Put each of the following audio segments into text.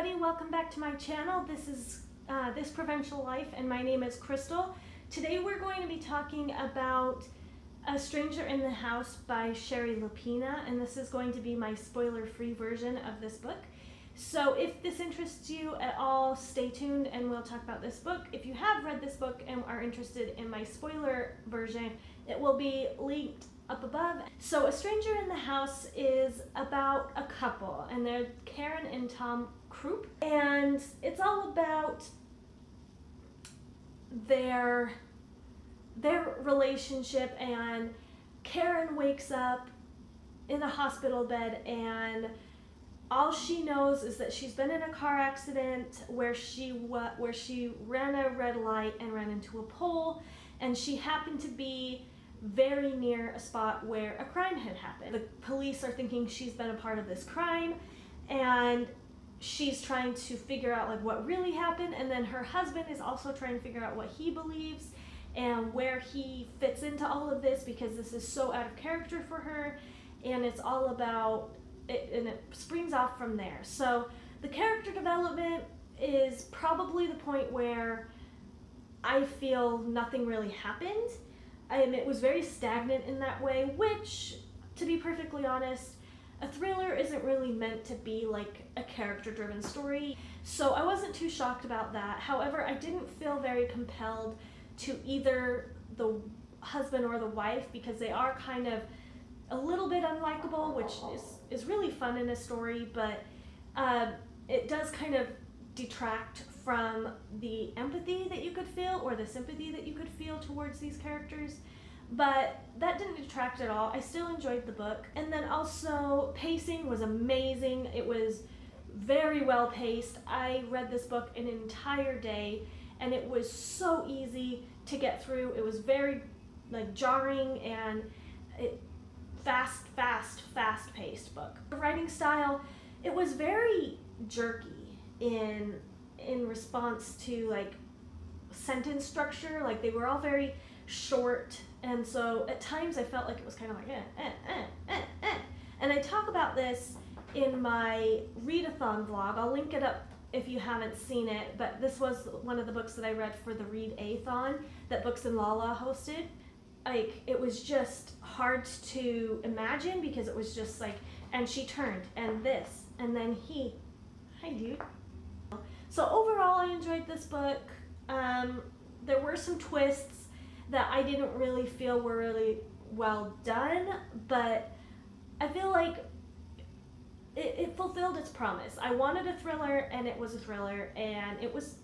everybody, welcome back to my channel. This is This Provincial Life and my name is Crystal. Today we're going to be talking about A Stranger in the House by Sherry Lapina, and this is going to be my spoiler-free version of this book. So if this interests you at all, stay tuned and we'll talk about this book. If you have read this book and are interested in my spoiler version, it will be linked up above. So A Stranger in the House is about a couple, and they're Karen and Tom Krupp, and it's all about their relationship. And Karen wakes up in a hospital bed, and all she knows is that she's been in a car accident where she ran a red light and ran into a pole, and she happened to be very near a spot where a crime had happened. The police are thinking she's been a part of this crime, and she's trying to figure out like what really happened, and then her husband is also trying to figure out what he believes and where he fits into all of this, because this is so out of character for her, and it's all about it, and it springs off from there. So the character development is probably the point where I feel nothing really happened. And it was very stagnant in that way, which, to be perfectly honest, a thriller isn't really meant to be like a character-driven story. So I wasn't too shocked about that. However, I didn't feel very compelled to either the husband or the wife, because they are kind of a little bit unlikable, which is really fun in a story, but it does kind of detract from the empathy that you could feel or the sympathy that you could feel towards these characters. But that didn't detract at all. I still enjoyed the book. And then also pacing was amazing. It was very well paced. I read this book an entire day and it was so easy to get through. It was very like jarring and fast paced book. The writing style, it was very jerky in response to like sentence structure. Like they were all very short, and so at times I felt like it was kind of like and I talk about this in my readathon vlog. I'll link it up if you haven't seen it, but this was one of the books that I read for the Read-A-thon that Books and Lala hosted. Like it was just hard to imagine, because it was just like, and she turned and this and then he, hi dude. So overall, I enjoyed this book. There were some twists that I didn't really feel were really well done, but I feel like it fulfilled its promise. I wanted a thriller, and it was a thriller, and it was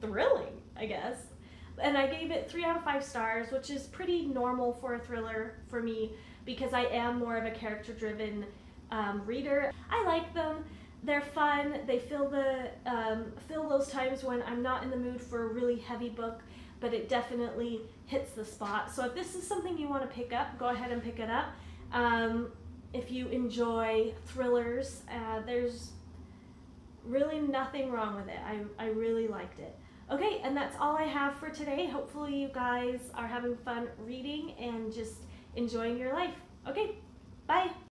thrilling, I guess. And I gave it 3 out of 5 stars, which is pretty normal for a thriller for me, because I am more of a character-driven reader. I like them. They're fun. They fill those times when I'm not in the mood for a really heavy book, but it definitely hits the spot. So if this is something you want to pick up, go ahead and pick it up. If you enjoy thrillers, there's really nothing wrong with it. I really liked it. Okay, and that's all I have for today. Hopefully you guys are having fun reading and just enjoying your life. Okay, bye.